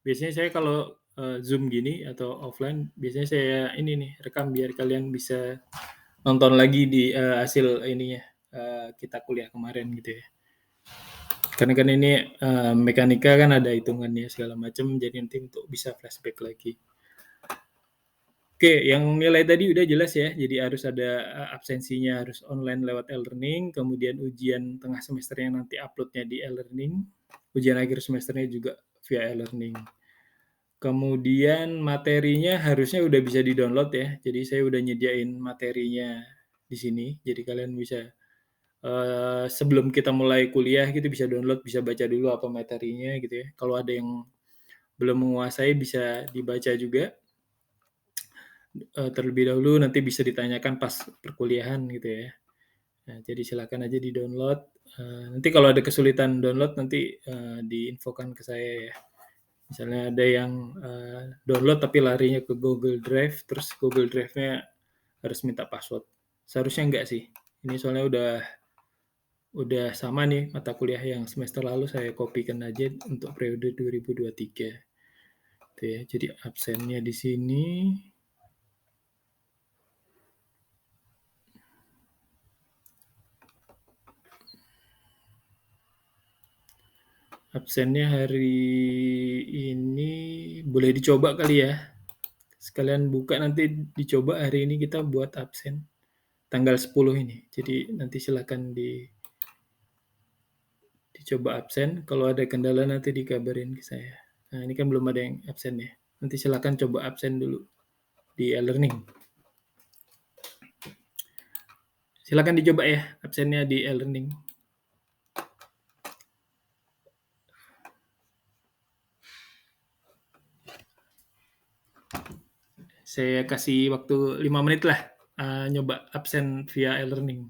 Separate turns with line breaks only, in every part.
Biasanya saya kalau, Zoom gini atau offline, biasanya saya ini nih, rekam biar kalian bisa nonton lagi di, hasil ininya, kita kuliah kemarin gitu ya. Karena kan ini, mekanika kan ada hitungannya segala macam, jadi nanti untuk bisa flashback lagi. Oke, yang nilai tadi udah jelas ya, jadi harus ada, absensinya harus online lewat e-learning, kemudian ujian tengah semesternya nanti upload-nya di e-learning, ujian akhir semesternya juga via e-learning. Kemudian materinya harusnya udah bisa di-download ya, jadi saya udah nyediain materinya di sini, jadi kalian bisa, sebelum kita mulai kuliah gitu bisa download, bisa baca dulu apa materinya gitu ya. Kalau ada yang belum menguasai bisa dibaca juga, terlebih dahulu, nanti bisa ditanyakan pas perkuliahan gitu ya. Nah, jadi silakan aja di-download, nanti kalau ada kesulitan download nanti, diinfokan ke saya ya. Misalnya ada yang, download tapi larinya ke Google Drive, terus Google Drive-nya harus minta password. Seharusnya enggak sih, ini soalnya udah sama nih mata kuliah yang semester lalu saya kopikan aja untuk periode 2023. Itu ya, jadi absennya di sini. Absennya hari ini boleh dicoba kali ya. Sekalian buka nanti dicoba hari ini kita buat absen tanggal 10 ini. Jadi nanti silakan dicoba absen. Kalau ada kendala nanti dikabarin ke saya. Nah, ini kan belum ada yang absen ya. Nanti silakan coba absen dulu di e-learning. Silakan dicoba ya absennya di e-learning. Saya kasih waktu 5 menit lah, nyoba absen via e-learning.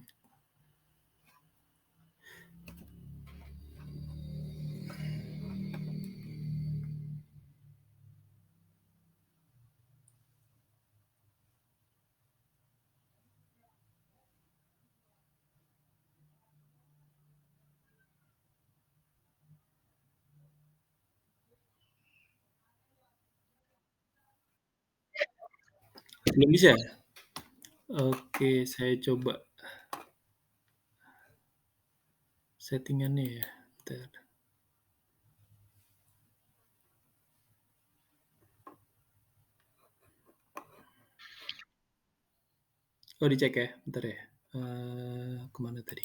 Belum bisa? Oke, saya coba settingannya ya. Bentar. Oh, dicek ya, bentar ya. Kemana tadi?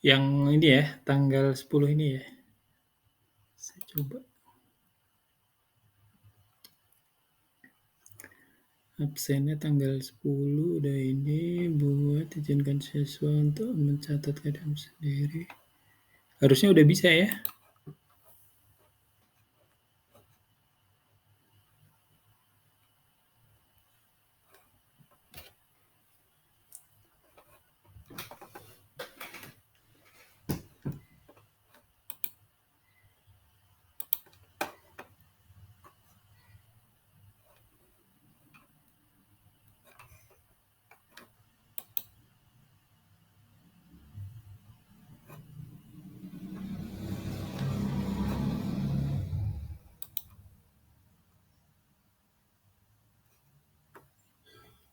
Yang ini ya, tanggal 10 ini ya. Saya coba. Absennya tanggal 10 udah ini, buat izinkan siswa untuk mencatat keadaan sendiri. Harusnya udah bisa ya.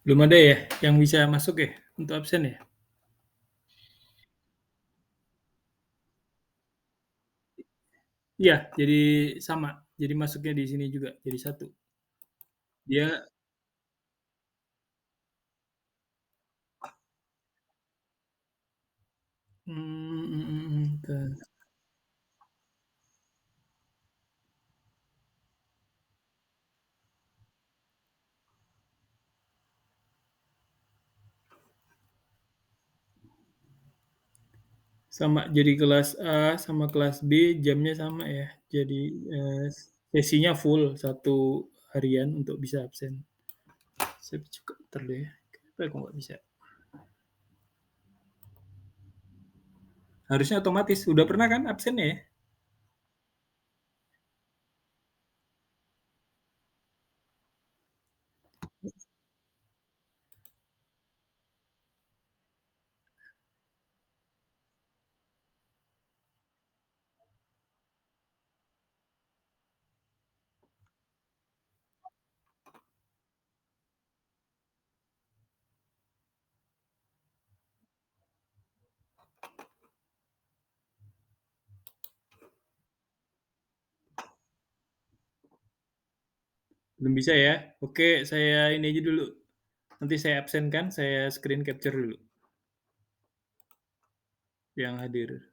Belum ada ya yang bisa masuk ya untuk absen ya? Iya, jadi sama, jadi masuknya di sini juga, jadi satu. Dia ke sama, jadi kelas A sama kelas B jamnya sama ya. Jadi, sesinya full satu harian untuk bisa absen. Saya juga entar dulu ya, kenapa kok nggak bisa? Harusnya otomatis, udah pernah kan absennya ya? Belum bisa ya? Oke, saya ini aja dulu, nanti saya absenkan, saya screen capture dulu yang hadir.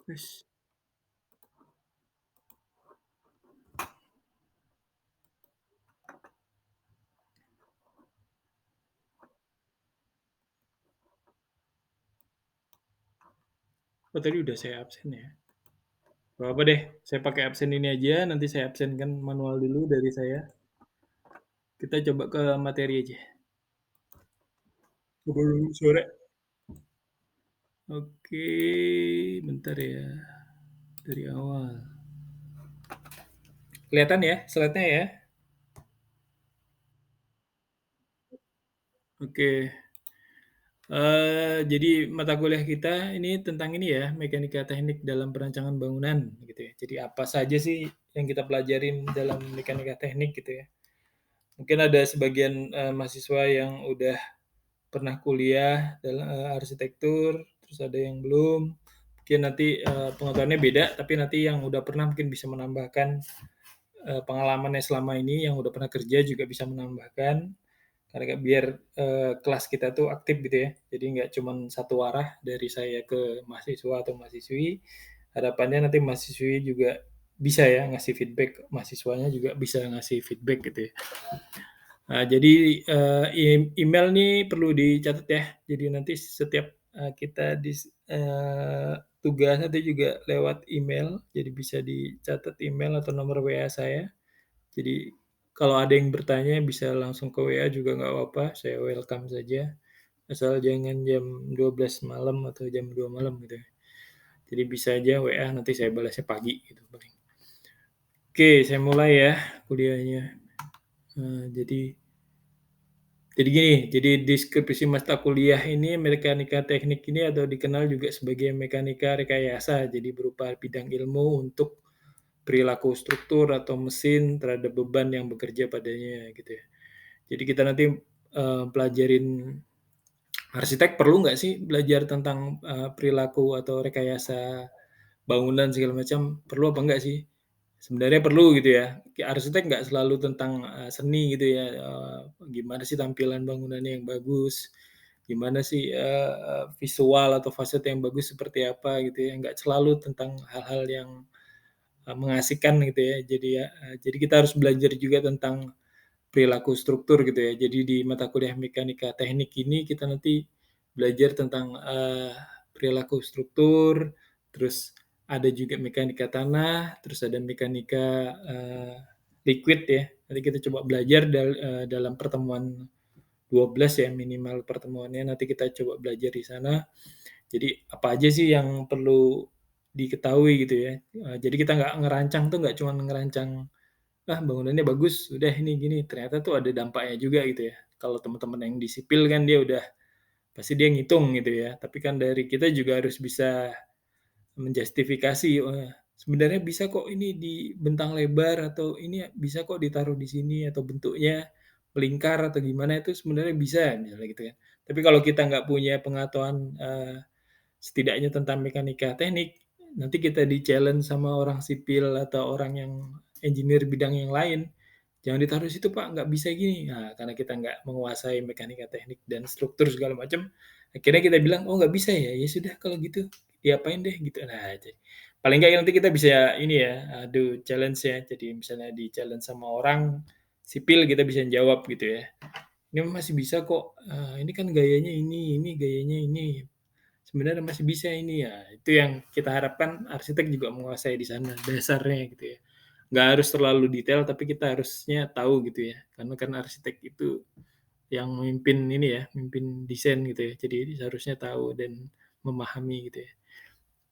Wes. Oh tadi udah saya absen ya? Nggak apa deh, saya pakai absen ini aja, nanti saya absenkan manual dulu dari saya. Kita coba ke materi aja. Coba dulu sore. Oke, bentar ya, dari awal. Kelihatan ya slide-nya ya? Oke. Jadi mata kuliah kita ini tentang ini ya, mekanika teknik dalam perancangan bangunan gitu ya. Jadi apa saja sih yang kita pelajarin dalam mekanika teknik gitu ya. Mungkin ada sebagian, mahasiswa yang udah pernah kuliah dalam, arsitektur, terus ada yang belum. Mungkin nanti, pengetahuannya beda, tapi nanti yang udah pernah mungkin bisa menambahkan, pengalamannya selama ini, yang udah pernah kerja juga bisa menambahkan. Karena biar kelas kita tuh aktif gitu ya. Jadi nggak cuma satu arah dari saya ke mahasiswa atau mahasiswi. Harapannya nanti mahasiswi juga bisa ya ngasih feedback, mahasiswanya juga bisa ngasih feedback gitu ya. Nah, jadi email nih perlu dicatat ya. Jadi nanti setiap kita tugas nanti juga lewat email. Jadi bisa dicatat email atau nomor WA saya. Jadi kalau ada yang bertanya bisa langsung ke WA juga nggak apa-apa, saya welcome saja, asal jangan jam 12 malam atau jam 2 malam gitu ya. Jadi bisa aja WA nanti saya balasnya pagi gitu paling. Oke, saya mulai ya kuliahnya. Jadi gini, jadi deskripsi mata kuliah ini mekanika teknik ini atau dikenal juga sebagai mekanika rekayasa, jadi berupa bidang ilmu untuk perilaku struktur atau mesin terhadap beban yang bekerja padanya gitu ya. Jadi kita nanti, pelajarin arsitek perlu nggak sih belajar tentang, perilaku atau rekayasa bangunan segala macam, perlu apa enggak sih? Sebenarnya perlu gitu ya. Arsitek nggak selalu tentang, seni gitu ya, gimana sih tampilan bangunannya yang bagus, gimana sih, visual atau fasad yang bagus seperti apa gitu ya, nggak selalu tentang hal-hal yang, mengasihkan gitu ya. Jadi kita harus belajar juga tentang perilaku struktur gitu ya. Jadi di mata kuliah mekanika teknik ini kita nanti belajar tentang, perilaku struktur, terus ada juga mekanika tanah, terus ada mekanika, liquid ya. Nanti kita coba belajar dalam pertemuan 12 ya minimal pertemuannya, nanti kita coba belajar di sana. Jadi apa aja sih yang perlu diketahui gitu ya. Jadi kita nggak ngerancang tuh nggak cuma ngerancang ah bangunannya bagus, udah ini gini, ternyata tuh ada dampaknya juga gitu ya. Kalau teman-teman yang di sipil kan dia udah pasti dia ngitung gitu ya, tapi kan dari kita juga harus bisa menjustifikasi, wah sebenarnya bisa kok ini dibentang lebar atau ini bisa kok ditaruh di sini atau bentuknya melingkar atau gimana itu sebenarnya bisa misalnya gitu kan. Tapi kalau kita nggak punya pengetahuan, setidaknya tentang mekanika teknik, nanti kita di-challenge sama orang sipil atau orang yang engineer bidang yang lain, "Jangan ditaruh situ Pak, nggak bisa gini." Nah, karena kita nggak menguasai mekanika teknik dan struktur segala macam, akhirnya kita bilang, "Oh nggak bisa ya? Ya sudah kalau gitu, diapain deh," gitu. Nah, paling nggak nanti kita bisa ini ya, adu challenge ya. Jadi misalnya di-challenge sama orang sipil, kita bisa jawab gitu ya. "Ini masih bisa kok, ini kan gayanya ini gayanya ini. Sebenarnya masih bisa ini ya." Itu yang kita harapkan arsitek juga menguasai di sana, dasarnya gitu ya. Nggak harus terlalu detail, tapi kita harusnya tahu gitu ya. Karena kan arsitek itu yang memimpin ini ya, memimpin desain gitu ya. Jadi seharusnya tahu dan memahami gitu ya.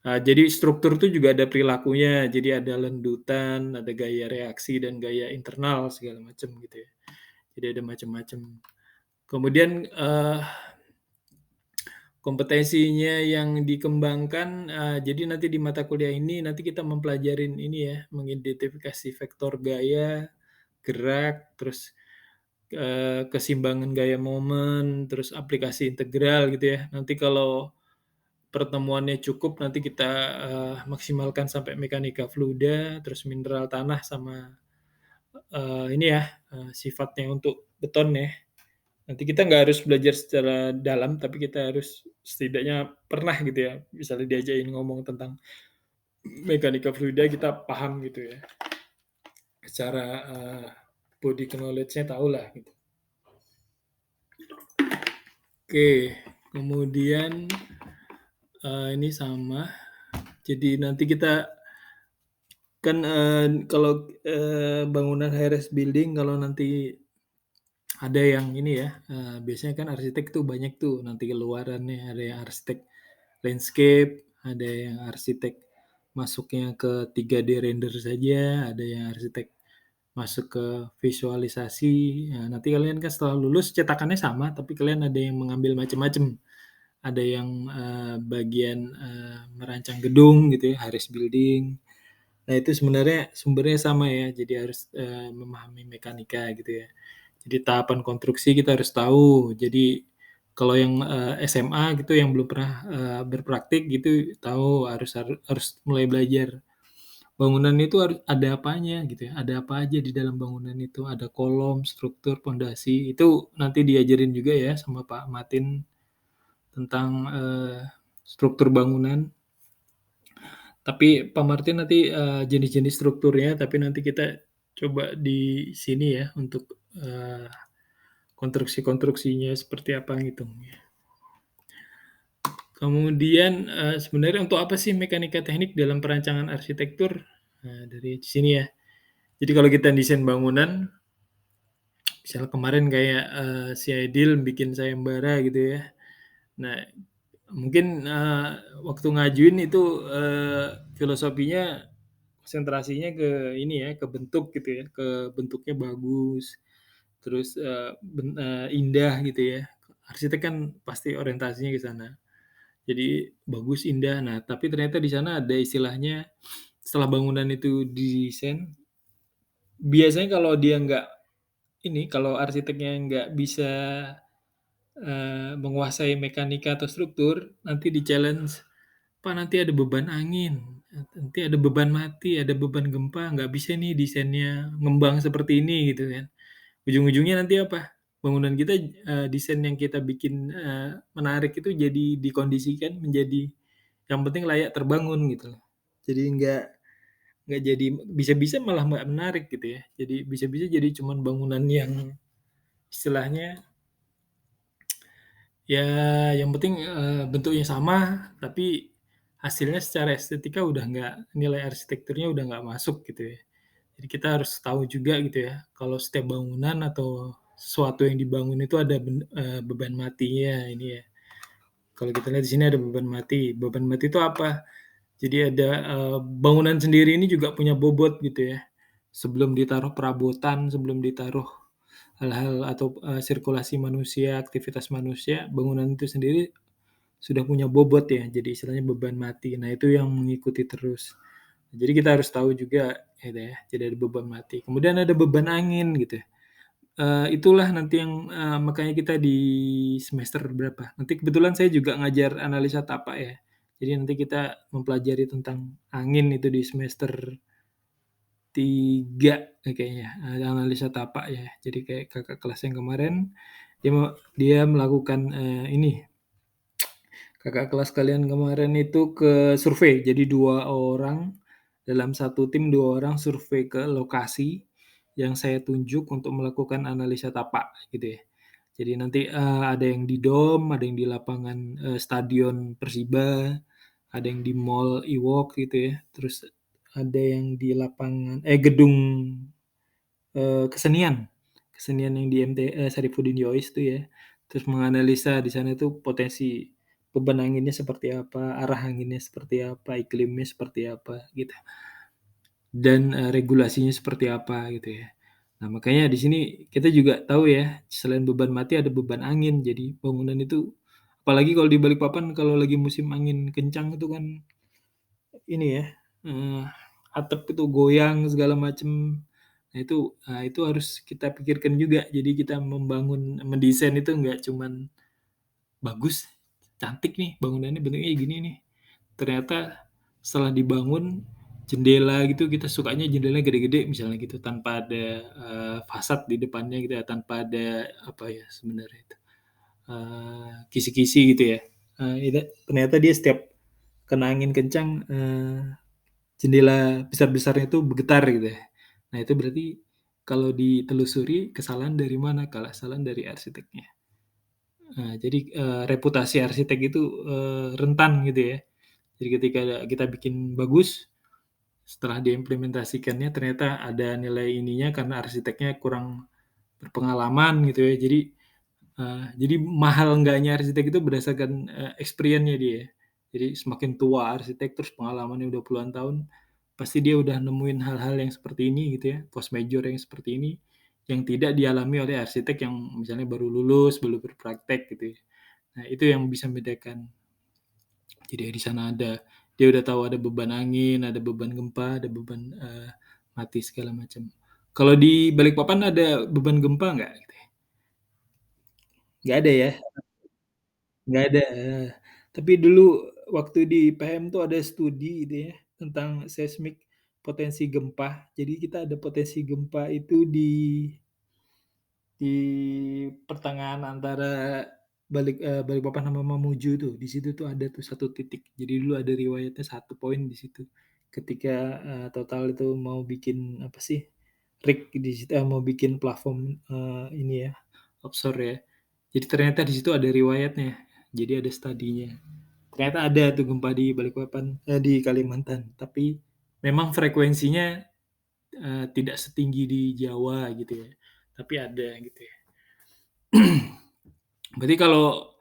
Jadi struktur itu juga ada perilakunya, jadi ada lendutan, ada gaya reaksi dan gaya internal segala macam gitu ya. Jadi ada macam-macam. Kemudian, kompetensinya yang dikembangkan, jadi nanti di mata kuliah ini nanti kita mempelajarin ini ya, mengidentifikasi vektor gaya, gerak, terus, keseimbangan gaya momen, terus aplikasi integral gitu ya. Nanti kalau pertemuannya cukup nanti kita, maksimalkan sampai mekanika fluida, terus mineral tanah sama, ini ya, sifatnya untuk beton ya. Nanti kita nggak harus belajar secara dalam, tapi kita harus setidaknya pernah gitu ya, misalnya diajakin ngomong tentang mekanika fluida kita paham gitu ya, secara, body knowledge-nya tahulah gitu. Oke, kemudian, ini sama, jadi nanti kita kan, kalau, bangunan high-rise building kalau nanti ada yang ini ya, biasanya kan arsitek tuh banyak tuh nanti keluarannya, ada yang arsitek landscape, ada yang arsitek masuknya ke 3D render saja, ada yang arsitek masuk ke visualisasi. Nah, nanti kalian kan setelah lulus cetakannya sama, tapi kalian ada yang mengambil macam-macam. Ada yang, bagian, merancang gedung gitu ya, high-rise building. Nah, itu sebenarnya sumbernya sama ya, jadi harus, memahami mekanika gitu ya. Jadi tahapan konstruksi kita harus tahu. Jadi kalau yang, SMA gitu yang belum pernah, berpraktik gitu, tahu harus mulai belajar. Bangunan itu harus ada apanya gitu ya, ada apa aja di dalam bangunan itu, ada kolom, struktur, pondasi, itu nanti diajarin juga ya sama Pak Matin tentang, struktur bangunan. Tapi Pak Martin nanti, jenis-jenis strukturnya, tapi nanti kita coba di sini ya untuk, konstruksi-konstruksinya seperti apa ngitungnya. Kemudian, sebenarnya untuk apa sih mekanika teknik dalam perancangan arsitektur? Nah, dari sini ya. Jadi kalau kita desain bangunan, misal kemarin kayak, si Aidil bikin sayembara gitu ya. Nah, mungkin, waktu ngajuin itu, filosofinya konsentrasinya ke ini ya, ke bentuk gitu ya, ke bentuknya bagus, terus, indah gitu ya. Arsitek kan pasti orientasinya ke sana. Jadi bagus, indah. Nah, tapi ternyata di sana ada istilahnya setelah bangunan itu didesain, biasanya kalau dia nggak ini, kalau arsiteknya nggak bisa, menguasai mekanika atau struktur, nanti di-challenge, "Pak, nanti ada beban angin, nanti ada beban mati, ada beban gempa, nggak bisa nih desainnya ngembang seperti ini," gitu kan. Ujung-ujungnya nanti apa? Bangunan kita, desain yang kita bikin, menarik itu jadi dikondisikan menjadi yang penting layak terbangun gitu loh. Jadi nggak jadi bisa-bisa malah nggak menarik gitu ya. Jadi bisa-bisa jadi cuman bangunan yang istilahnya ya yang penting, bentuknya sama, tapi hasilnya secara estetika udah nggak nilai arsitekturnya udah nggak masuk gitu ya. Jadi kita harus tahu juga gitu ya, kalau setiap bangunan atau sesuatu yang dibangun itu ada beban matinya ini ya. Kalau kita lihat di sini ada beban mati. Beban mati itu apa? Jadi ada, bangunan sendiri ini juga punya bobot gitu ya. Sebelum ditaruh perabotan, sebelum ditaruh hal-hal atau, sirkulasi manusia, aktivitas manusia, bangunan itu sendiri sudah punya bobot ya, jadi istilahnya beban mati. Nah, itu yang mengikuti terus. Jadi kita harus tahu juga gitu ya, jadi ada beban mati. Kemudian ada beban angin gitu ya. Itulah nanti yang, makanya kita di semester berapa, nanti kebetulan saya juga ngajar analisa tapak ya. Jadi nanti kita mempelajari tentang angin itu di semester 3 kayaknya, analisa tapak ya. Jadi kayak kakak kelas yang kemarin, dia melakukan, ini, kakak kelas kalian kemarin itu ke survei. Jadi 2 orang, dalam satu tim 2 orang survei ke lokasi yang saya tunjuk untuk melakukan analisa tapak gitu ya. Jadi nanti, ada yang di dom, ada yang di lapangan, stadion Persiba, ada yang di mall Iwok gitu ya, terus ada yang di lapangan gedung, kesenian, kesenian yang di Sarifudin Yois itu ya. Terus menganalisa di sana itu potensi beban anginnya seperti apa, arah anginnya seperti apa, iklimnya seperti apa gitu, dan, regulasinya seperti apa gitu ya. Nah, makanya di sini kita juga tahu ya, selain beban mati ada beban angin. Jadi bangunan itu apalagi kalau di Balikpapan kalau lagi musim angin kencang itu kan ini ya, eee, atap itu goyang segala macem. Nah itu harus kita pikirkan juga. Jadi kita mendesain itu nggak cuman bagus, cantik nih bangunannya bentuknya gini nih. Ternyata setelah dibangun jendela gitu kita sukanya jendelanya gede-gede misalnya gitu tanpa ada, fasad di depannya gitu ya, tanpa ada apa ya sebenarnya itu, kisi-kisi gitu ya. Ternyata dia setiap kena angin kencang, jendela besar-besarnya itu bergetar gitu ya. Nah itu berarti kalau ditelusuri kesalahan dari mana? Kesalahan dari arsiteknya. Nah jadi, reputasi arsitek itu, rentan gitu ya. Jadi ketika kita bikin bagus, setelah diimplementasikannya ternyata ada nilai ininya karena arsiteknya kurang berpengalaman gitu ya. Jadi mahal enggaknya arsitek itu berdasarkan, experience-nya dia. Jadi semakin tua arsitek terus pengalamannya udah puluhan tahun, pasti dia udah nemuin hal-hal yang seperti ini gitu ya, force majeure yang seperti ini, yang tidak dialami oleh arsitek yang misalnya baru lulus, baru berpraktek gitu ya. Nah itu yang bisa membedakan. Jadi di sana dia udah tahu ada beban angin, ada beban gempa, ada beban, mati segala macam. Kalau di Balikpapan ada beban gempa nggak gitu ya? Nggak ada ya? Nggak ada, tapi dulu waktu di PM tuh ada studi gitu ya, tentang seismik potensi gempa. Jadi kita ada potensi gempa itu di pertengahan antara Balikpapan sama Mamuju tuh, di situ tuh ada tuh satu titik. Jadi dulu ada riwayatnya 1 poin di situ. Ketika, Total itu mau bikin apa sih, rig di situ mau bikin plafon, ini ya, offshore ya. Jadi ternyata di situ ada riwayatnya, jadi ada studinya. Ternyata ada tuh gempa di Balikpapan, di Kalimantan, tapi memang frekuensinya, tidak setinggi di Jawa gitu ya, tapi ada gitu ya. Berarti kalau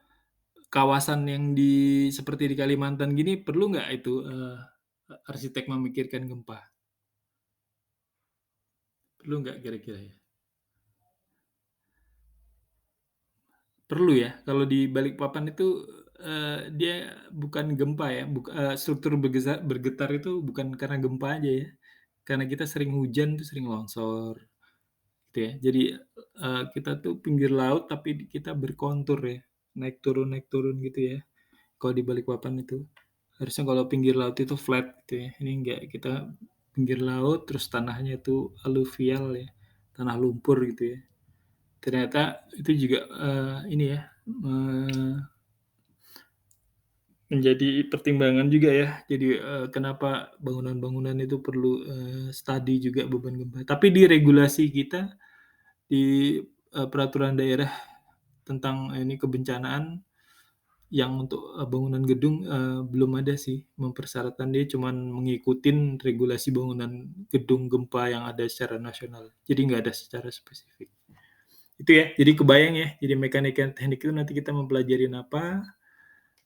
kawasan yang seperti di Kalimantan gini perlu nggak itu, arsitek memikirkan gempa? Perlu nggak kira-kira ya? Perlu ya, kalau di Balikpapan itu, dia bukan gempa ya, struktur bergetar itu bukan karena gempa aja ya, karena kita sering hujan tuh sering longsor gitu ya. Jadi, kita tuh pinggir laut tapi kita berkontur ya, naik turun gitu ya, kalau di Balikpapan itu. Harusnya kalau pinggir laut itu flat gitu ya, ini enggak, kita pinggir laut terus tanahnya itu aluvial ya, tanah lumpur gitu ya. Ternyata itu juga, ini ya, menjadi pertimbangan juga ya. Jadi, kenapa bangunan-bangunan itu perlu, study juga beban gempa. Tapi di regulasi kita, di, peraturan daerah tentang ini kebencanaan yang untuk, bangunan gedung, belum ada sih mempersyaratkan, dia cuman ngikutin regulasi bangunan gedung gempa yang ada secara nasional. Jadi nggak ada secara spesifik. Itu ya, jadi kebayang ya, jadi mekanika teknik itu nanti kita mempelajarin apa.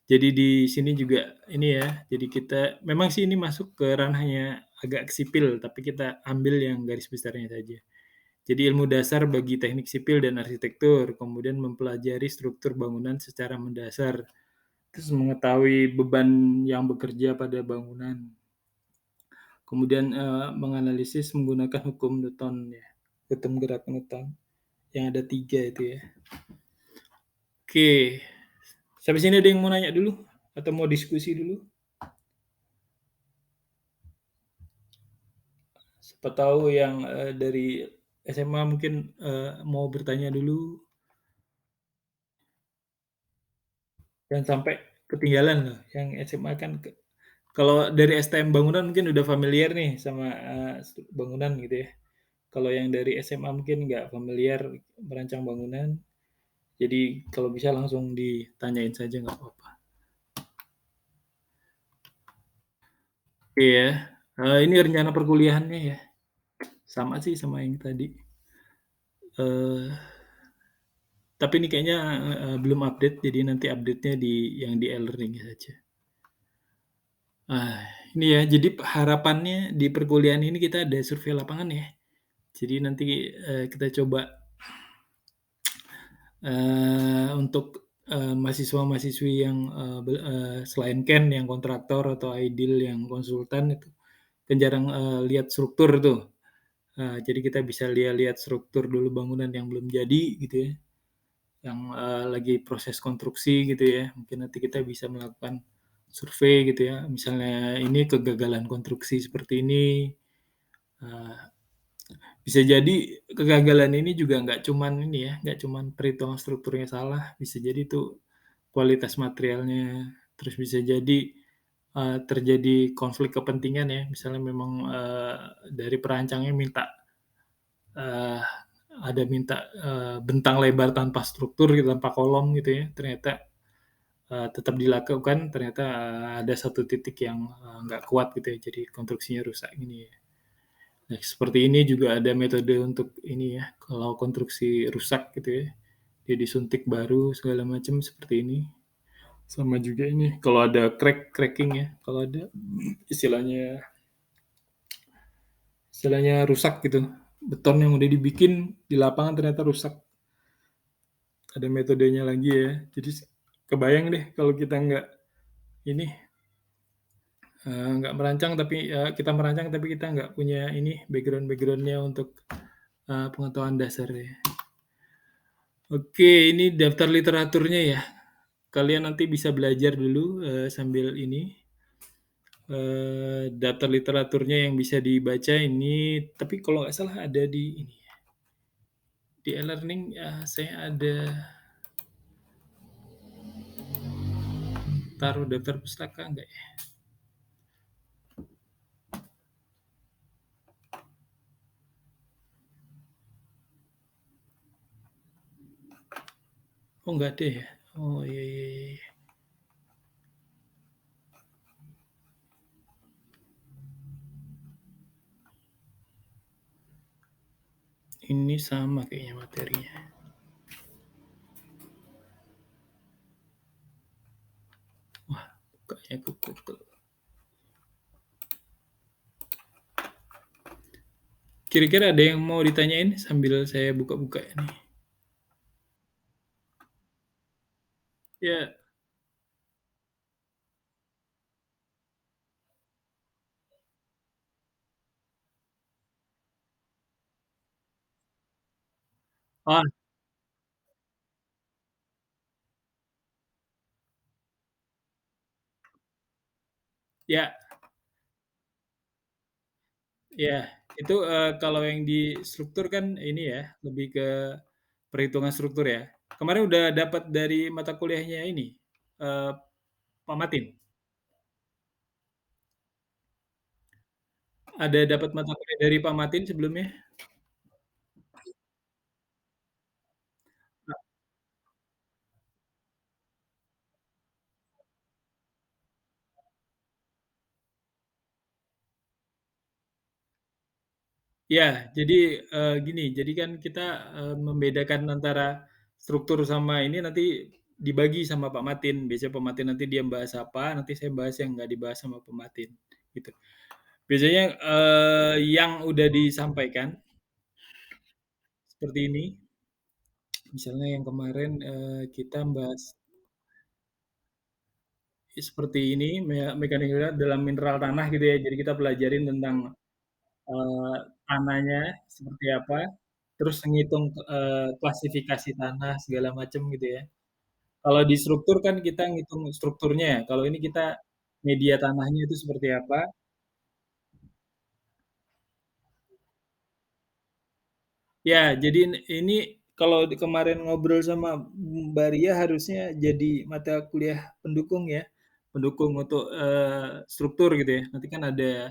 Jadi di sini juga ini ya, jadi kita memang sih ini masuk ke ranahnya agak sipil, tapi kita ambil yang garis besarnya saja. Jadi ilmu dasar bagi teknik sipil dan arsitektur, kemudian mempelajari struktur bangunan secara mendasar, terus mengetahui beban yang bekerja pada bangunan, kemudian, menganalisis menggunakan hukum Newton ya, hukum gerak Newton. yang ada 3 itu ya. Oke, sampai sini ada yang mau nanya dulu? Atau mau diskusi dulu? Siapa tahu yang, dari SMA mungkin, mau bertanya dulu, jangan sampai ketinggalan loh, yang SMA kan kalau dari STM bangunan mungkin udah familiar nih sama, bangunan gitu ya. Kalau yang dari SMA mungkin nggak familiar merancang bangunan, jadi kalau bisa langsung ditanyain saja nggak apa-apa. Oke ya, ini rencana perkuliahannya ya, sama sih sama yang tadi, eee, tapi ini kayaknya, belum update, jadi nanti update-nya di yang di e-learning saja. Ah, ini ya, jadi harapannya di perkuliahan ini kita ada survei lapangan ya. Jadi nanti, kita coba, untuk, mahasiswa-mahasiswi yang, selain Ken yang kontraktor atau Aidil yang konsultan itu kan jarang, lihat struktur tuh. Jadi kita bisa lihat struktur dulu bangunan yang belum jadi gitu ya, yang, lagi proses konstruksi gitu ya. Mungkin nanti kita bisa melakukan survei gitu ya, misalnya ini kegagalan konstruksi seperti ini, eee bisa jadi kegagalan ini juga nggak cuman ini ya, nggak cuman perhitungan strukturnya salah, bisa jadi tuh kualitas materialnya, terus bisa jadi, terjadi konflik kepentingan ya, misalnya memang, dari perancangnya minta, eee, bentang lebar tanpa struktur gitu, tanpa kolom gitu ya, ternyata, tetap dilakukan, ternyata, ada satu titik yang, nggak kuat gitu ya, jadi konstruksinya rusak gini ya. Nah, seperti ini juga ada metode untuk ini ya, kalau konstruksi rusak gitu ya, dia disuntik baru segala macam seperti ini. Sama juga ini kalau ada cracking ya, kalau ada istilahnya istilahnya rusak gitu, beton yang udah dibikin di lapangan ternyata rusak, ada metodenya lagi ya. Jadi kebayang deh kalau kita nggak ini, nggak merancang tapi, kita merancang tapi kita nggak punya ini background-nya untuk, pengetahuan dasar ya. Oke, ini daftar literaturnya ya. Kalian nanti bisa belajar dulu, sambil ini, daftar literaturnya yang bisa dibaca ini, tapi kalau nggak salah ada di ini, di e-learning, saya ada taruh daftar pustaka nggak ya? Oh nggak ada ya? Oh, iya iya iya iya. Ini sama kayaknya materinya. Wah, bukanya ke Google. Kira-kira ada yang mau ditanyain sambil saya buka-buka ini? Ya, ah, ya. Iya, itu, kalau yang di struktur kan ini ya, lebih ke perhitungan struktur ya. Kemarin udah dapat dari mata kuliahnya ini, eee, Pak Matin? Ada dapat mata kuliah dari Pak Matin sebelumnya? Iya, jadi, gini, jadi kan kita, membedakan antara struktur sama ini nanti dibagi sama Pak Matin. Biasanya Pak Matin nanti dia bahas apa, nanti saya bahas yang nggak dibahas sama Pak Matin, gitu. Biasanya, yang udah disampaikan seperti ini. Misalnya yang kemarin, kita bahas seperti ini, mekanika dalam mineral tanah gitu ya. Jadi kita pelajarin tentang, eee, tanahnya seperti apa, terus ngitung, klasifikasi tanah segala macem gitu ya. Kalau di struktur kan kita ngitung strukturnya ya, kalau ini kita media tanahnya itu seperti apa. Ya, jadi ini kalau kemarin ngobrol sama Mbak Ria harusnya jadi mata kuliah pendukung ya, pendukung untuk, struktur gitu ya. Nanti kan ada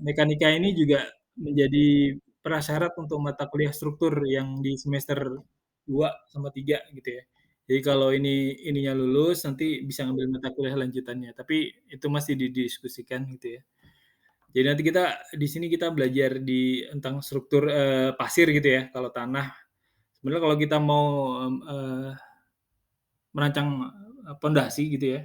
mekanika ini juga menjadi prasyarat untuk mata kuliah struktur yang di semester 2 sama 3 gitu ya. Jadi kalau ininya lulus nanti bisa ngambil mata kuliah lanjutannya, tapi itu masih didiskusikan gitu ya. Jadi nanti kita di sini kita belajar tentang struktur, pasir gitu ya, kalau tanah. Sebenarnya kalau kita mau, merancang, pondasi gitu ya,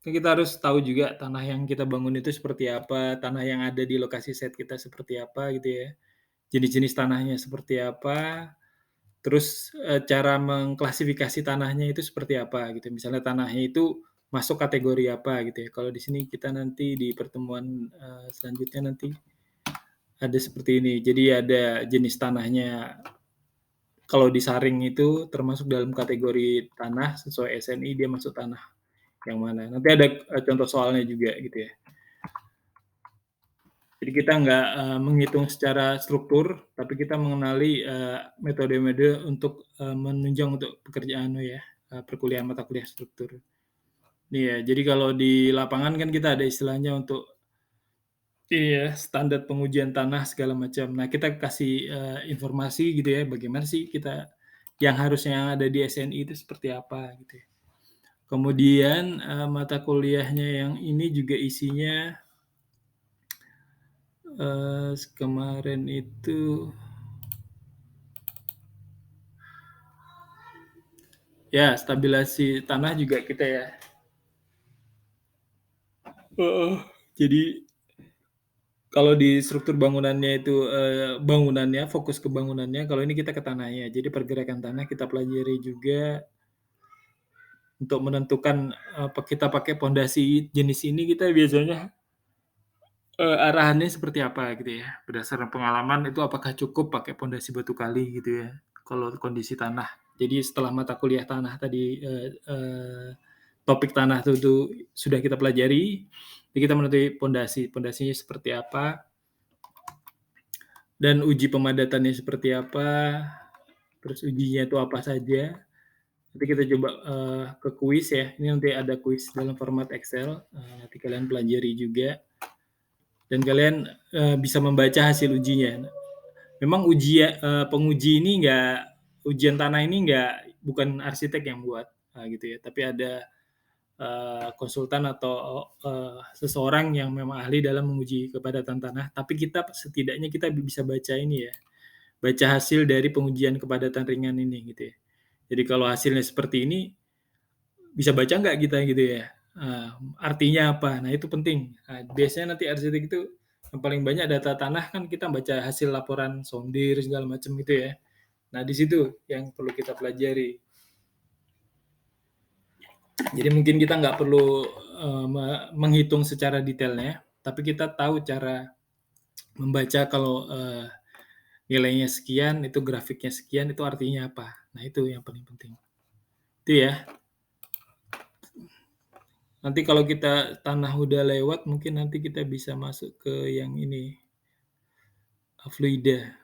kan kita harus tahu juga tanah yang kita bangun itu seperti apa, tanah yang ada di lokasi site kita seperti apa gitu ya, jenis-jenis tanahnya seperti apa, terus, cara mengklasifikasi tanahnya itu seperti apa gitu. Misalnya tanahnya itu masuk kategori apa gitu ya. Kalau di sini kita nanti di pertemuan, selanjutnya nanti ada seperti ini. Jadi ada jenis tanahnya, kalau disaring itu termasuk dalam kategori tanah sesuai SNI dia masuk tanah yang mana. Nanti ada, contoh soalnya juga gitu ya. Jadi kita nggak, menghitung secara struktur, tapi kita mengenali, metode-metode untuk, menunjang untuk pekerjaan ya, perkuliahan mata kuliah struktur. Iya, jadi kalau di lapangan kan kita ada istilahnya untuk ini ya, standar pengujian tanah segala macam. Nah, kita kasih, informasi gitu ya, bagaimana sih kita yang harusnya yang ada di SNI itu seperti apa gitu ya. Kemudian, mata kuliahnya yang ini juga isinya, kemarin itu ya stabilasi tanah juga kita ya. Heeh. Jadi kalau di struktur bangunannya itu, bangunannya, fokus ke bangunannya, kalau ini kita ke tanahnya. Jadi pergerakan tanah kita pelajari juga untuk menentukan, kita pakai pondasi jenis ini kita biasanya, arahannya seperti apa gitu ya. Berdasarkan pengalaman itu apakah cukup pakai pondasi batu kali gitu ya, kalau kondisi tanah. Jadi setelah mata kuliah tanah tadi, topik tanah itu sudah kita pelajari, jadi kita menentukan pondasi, pondasinya seperti apa, dan uji pemadatannya seperti apa, terus ujinya itu apa saja. Nanti kita coba, ke kuis ya, ini nanti ada kuis dalam format Excel, nanti kalian pelajari juga dan kalian, bisa membaca hasil ujinya. Memang penguji ini ujian tanah ini bukan arsitek yang buat, gitu ya, tapi ada, konsultan atau, seseorang yang memang ahli dalam menguji kepadatan tanah, tapi kita setidaknya kita bisa baca ini ya, baca hasil dari pengujian kepadatan ringan ini gitu ya. Jadi kalau hasilnya seperti ini, bisa baca nggak kita gitu ya, artinya apa, nah itu penting. Nah, biasanya nanti arsitek itu yang paling banyak data tanah kan kita baca hasil laporan sondir segala macam gitu ya. Nah di situ yang perlu kita pelajari. Jadi mungkin kita nggak perlu, menghitung secara detailnya, tapi kita tahu cara membaca kalau, nilainya sekian, itu grafiknya sekian, itu artinya apa. Nah itu yang paling penting. Itu ya. Nanti kalau kita tanah udah lewat, mungkin nanti kita bisa masuk ke yang ini, fluida.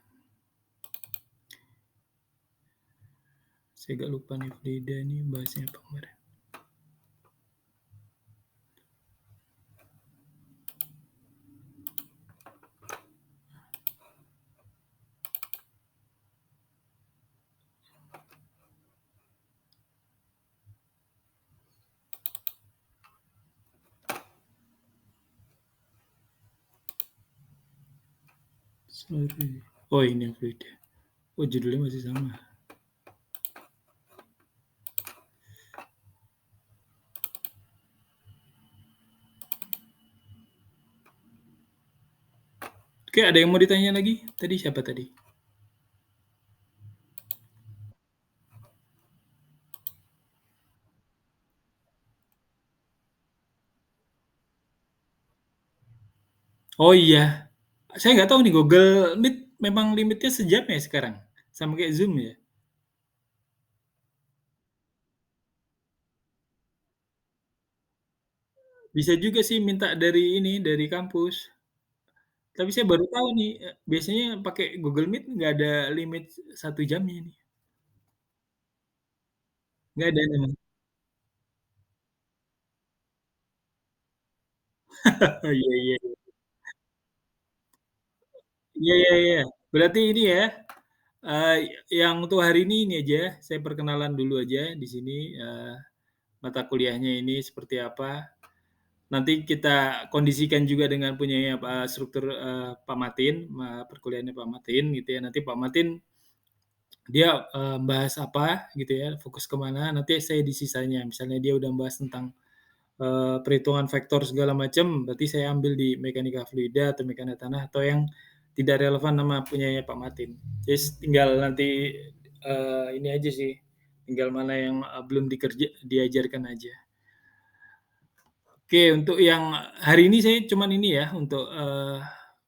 Saya agak lupa nih fluida ini bahasnya apa kemarin. Sorry. Oh ini fluida. Oh judulnya masih sama. Oke, ada yang mau ditanya lagi? Tadi siapa tadi? Oh iya, saya nggak tahu nih Google Meet memang limitnya sejam ya sekarang? Sama kayak Zoom ya? Bisa juga sih minta dari ini, dari kampus. Tapi saya baru tahu nih, biasanya pakai Google Meet nggak ada limit 1 jamnya nih, nggak ada memang. Oh, iya iya. Iya iya iya. Berarti ini ya, eee, yang untuk hari ini aja, saya perkenalan dulu aja di sini, mata kuliahnya ini seperti apa. Nanti kita kondisikan juga dengan punyanya struktur, Pak Matin, perkuliahannya Pak Matin gitu ya. Nanti Pak Matin dia, bahas apa gitu ya, fokus ke mana, nanti saya di sisanya. Misalnya dia udah bahas tentang, perhitungan vektor segala macam, berarti saya ambil di mekanika fluida atau mekanika tanah atau yang tidak relevan sama punyanya Pak Matin. Just tinggal nanti, ini aja sih, tinggal mana yang, belum diajarkan aja. Oke, untuk yang hari ini saya cuman ini ya, untuk,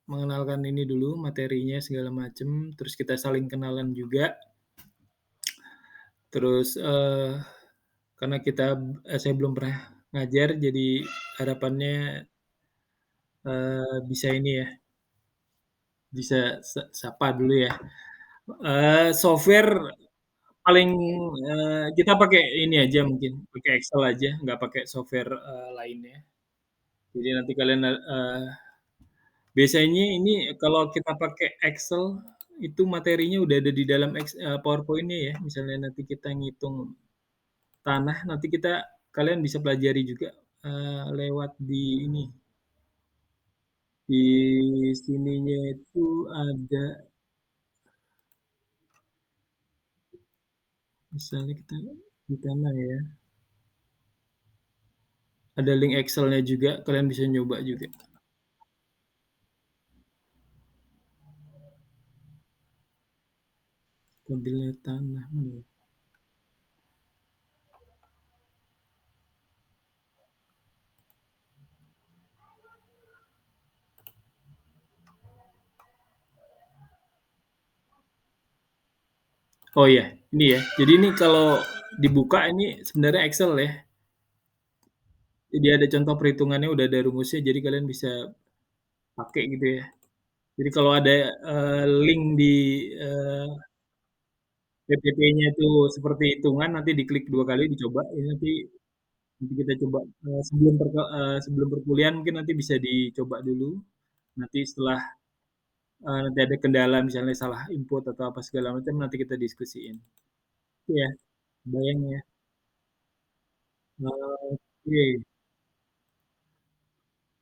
mengenalkan ini dulu materinya segala macam, terus kita saling kenalan juga. Terus, karena saya belum pernah ngajar, jadi harapannya, bisa ini ya, bisa sapa dulu ya. Software paling, kita pakai ini aja mungkin, pakai Excel aja, nggak pakai software, lainnya. Jadi nanti kalian, biasanya ini kalau kita pakai Excel, itu materinya udah ada di dalam PowerPoint-nya ya. Misalnya nanti kita ngitung tanah, nanti kalian bisa pelajari juga, lewat di ini, di sininya itu ada, misalnya kita di tanah ya, ada link Excel-nya juga, kalian bisa nyoba juga. Stabilnya tanah, oh iya, ini ya. Jadi ini kalau dibuka ini sebenarnya Excel ya. Jadi ada contoh perhitungannya, udah ada rumusnya, jadi kalian bisa pakai gitu ya. Jadi kalau ada, link di, eee, PPT-nya itu seperti hitungan, nanti diklik 2 kali, dicoba, ini nanti nanti kita coba, sebelum perkuliahan mungkin nanti bisa dicoba dulu. Nanti setelah, nanti ada kendala misalnya salah input atau apa segala macam, nanti kita diskusiin. Iya, kebayang ya. Oke.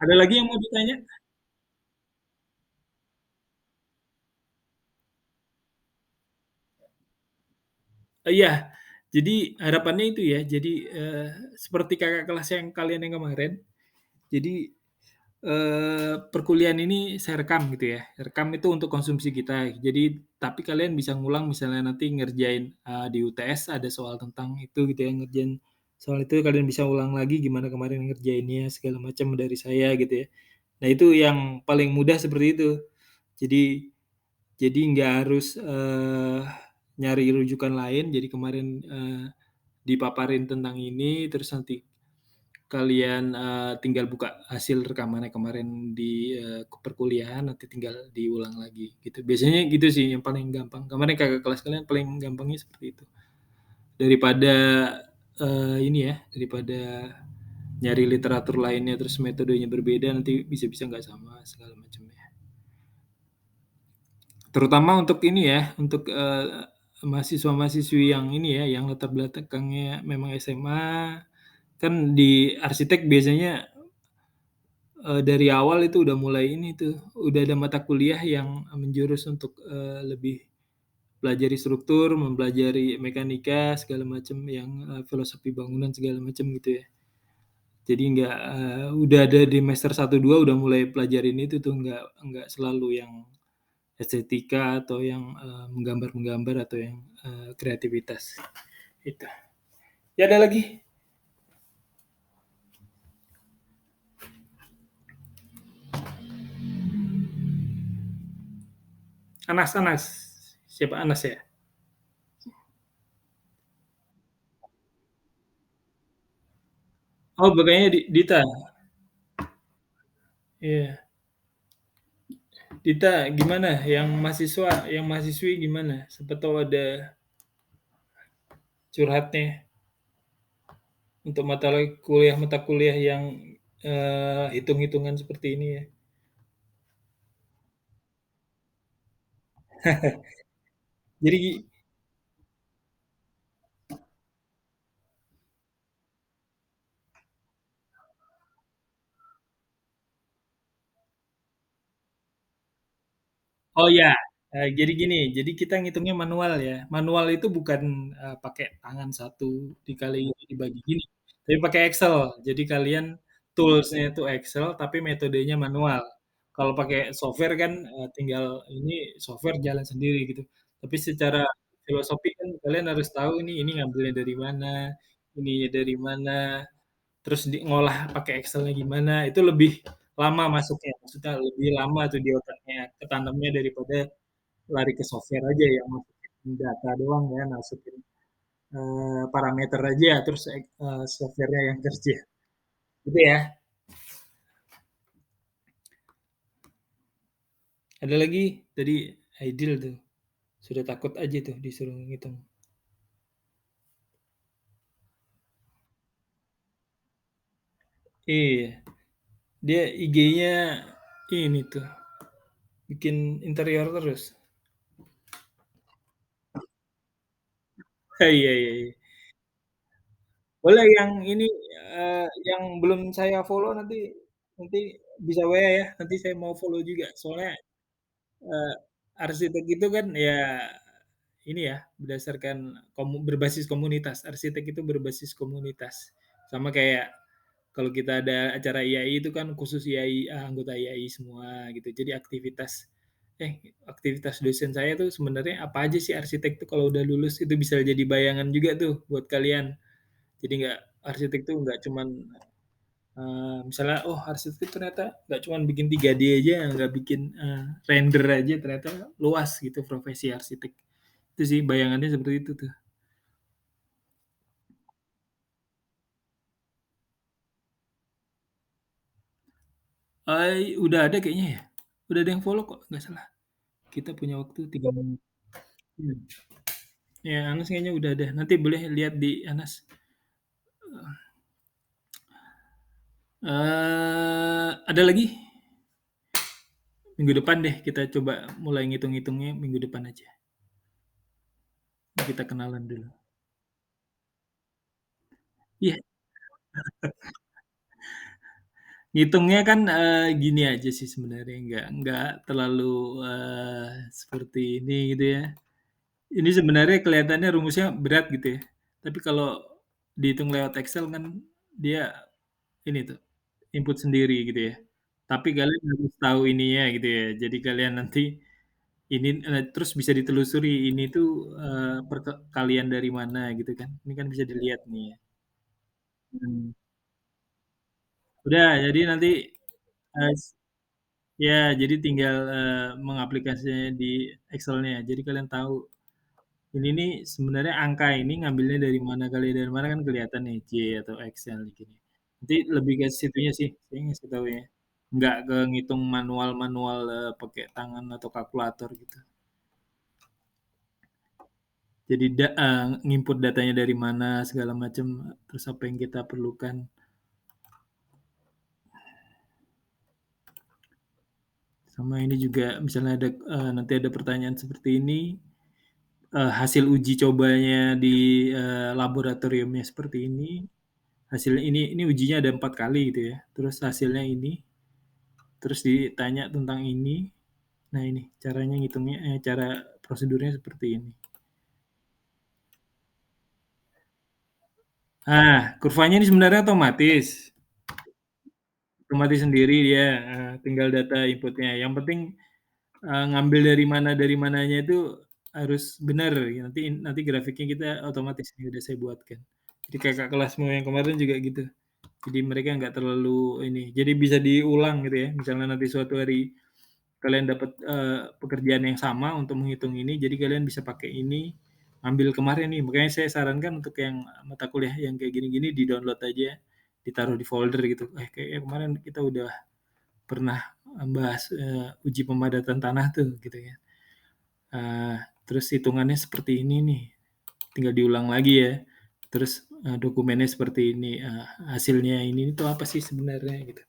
Ada lagi yang mau ditanya? Iya. Jadi harapannya itu ya, jadi, seperti kakak kelas yang kalian yang kemarin, jadi, perkuliahan ini saya rekam gitu ya, rekam itu untuk konsumsi kita. Jadi tapi kalian bisa ngulang misalnya nanti ngerjain, di UTS ada soal tentang itu gitu ya, ngerjain soal itu kalian bisa ulang lagi gimana kemarin ngerjainnya segala macam dari saya gitu ya. Nah itu yang paling mudah seperti itu. Jadi nggak harus, nyari rujukan lain, jadi kemarin, dipaparin tentang ini, terus nanti kalian, tinggal buka hasil rekamannya kemarin di, perkuliahan, nanti tinggal diulang lagi, gitu. Biasanya gitu sih yang paling gampang. Kemarin kakak kelas kalian paling gampangnya seperti itu. Daripada, ini ya, daripada nyari literatur lainnya, terus metodenya berbeda, nanti bisa-bisa nggak sama segala macamnya. Terutama untuk ini ya, untuk, mahasiswa-mahasiswi yang ini ya, yang latar belakangnya memang SMA, kan di arsitek biasanya, dari awal itu udah mulai ini tuh, udah ada mata kuliah yang menjurus untuk, lebih pelajari struktur, mempelajari mekanika, segala macam yang, filosofi bangunan segala macam gitu ya. Jadi nggak, udah ada di semester 1, 2 udah mulai pelajarin itu tuh, nggak selalu yang estetika atau yang, menggambar-menggambar atau yang, kreativitas, itu. Ya ada lagi? Anas Anas. Siapa Anas ya? Oh, pakainya Dita? Iya. Dita, gimana yang mahasiswi gimana? Siapa tahu ada curhatnya untuk mata kuliah yang, hitung-hitungan seperti ini ya. Jadi oh ya, jadi gini, jadi kita ngitungnya manual ya. Manual itu bukan, pakai tangan satu dikali dibagi gini, tapi pakai Excel. Jadi kalian tools-nya itu Excel, tapi metodenya manual. Kalau pakai software kan, tinggal ini software jalan sendiri gitu. Tapi secara filosofi kan kalian harus tahu ini ngambilnya dari mana, ininya dari mana, terus ngolah pakai Excel-nya gimana, itu lebih lama masuknya, maksudnya lebih lama tuh di otaknya, ketanamnya daripada lari ke software aja yang masukin data doang ya, masukin parameter aja, terus software-nya yang kerja. Gitu ya. Ada lagi tadi Aidil tuh, sudah takut aja tuh disuruh ngitung. Iya, dia IG-nya ini tuh, bikin interior terus. Iya, iya, iya. Boleh yang ini, yang belum saya follow nanti nanti bisa WA ya, nanti saya mau follow juga. Soalnya, eee, arsitek itu kan ya ini ya, berdasarkan berbasis komunitas. Arsitek itu berbasis komunitas. Sama kayak kalau kita ada acara IAI itu kan khusus IAI, anggota IAI semua gitu. Jadi aktivitas dosen saya tuh sebenarnya apa aja sih arsitek tuh kalau udah lulus itu bisa jadi bayangan juga tuh buat kalian. Jadi nggak arsitek tuh nggak cuman misalnya, oh arsitek ternyata nggak cuman bikin 3D aja, nggak bikin render aja, ternyata luas gitu profesi arsitek. Itu sih bayangannya seperti itu tuh. Udah ada kayaknya ya. Udah ada yang follow kok, nggak salah. Kita punya waktu 3 menit. Hmm. Ya, Anas kayaknya udah ada. Nanti boleh lihat di Anas. Ada lagi? Minggu depan deh kita coba mulai ngitung-ngitungnya minggu depan aja. Kita kenalan dulu. Iya, ngitungnya kan, gini aja sih sebenarnya, nggak terlalu, seperti ini gitu ya. Ini sebenarnya kelihatannya rumusnya berat gitu ya, tapi kalau dihitung lewat Excel kan dia ini tuh, input sendiri gitu ya. Tapi kalian harus tahu ininya gitu ya, jadi kalian nanti ini, terus bisa ditelusuri ini tuh, perkalian dari mana gitu kan, ini kan bisa dilihat nih ya. Mhm. Udah, jadi nanti, eee ya, jadi tinggal, mengaplikasikannya di Excel-nya. Jadi kalian tahu, ini nih sebenarnya angka ini ngambilnya dari mana kali dari mana kan kelihatan nih C atau Excel gini. Nanti lebih ke situnya sih, saya ngasih taunya. Nggak ke ngitung manual-manual, pakai tangan atau kalkulator gitu. Jadi nginput datanya dari mana segala macam, terus apa yang kita perlukan. Sama ini juga misalnya ada, nanti ada pertanyaan seperti ini, hasil uji cobanya di, laboratoriumnya seperti ini, hasil ini ujinya ada 4 kali gitu ya, terus hasilnya ini, terus ditanya tentang ini, nah ini caranya ngitungnya cara prosedurnya seperti ini. Nah, kurvanya ini sebenarnya otomatis, otomatis sendiri dia, tinggal data inputnya. Yang penting, ngambil dari mananya itu harus benar, nanti nanti grafiknya kita otomatis nih udah saya buatkan. Jadi kakak kelasmu yang kemarin juga gitu. Jadi mereka nggak terlalu ini, jadi bisa diulang gitu ya. Misalnya nanti suatu hari kalian dapat, pekerjaan yang sama untuk menghitung ini, jadi kalian bisa pakai ini, ambil kemarin nih. Makanya saya sarankan untuk yang mata kuliah yang kayak gini-gini di-download aja, ditaruh di folder gitu. Kayaknya kemarin kita udah pernah bahas uji pemadatan tanah tuh gitu ya. Terus hitungannya seperti ini nih, tinggal diulang lagi ya. Terus dokumennya seperti ini, hasilnya ini tuh apa sih sebenarnya gitu.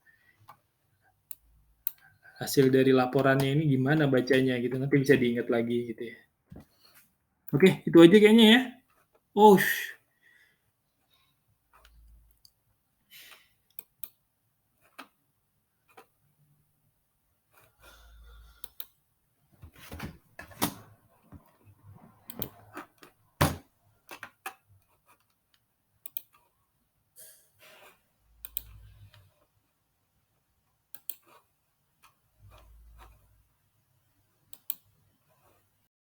Hasil dari laporannya ini gimana bacanya gitu, nanti bisa diingat lagi gitu ya. Oke, itu aja kayaknya ya. Oh,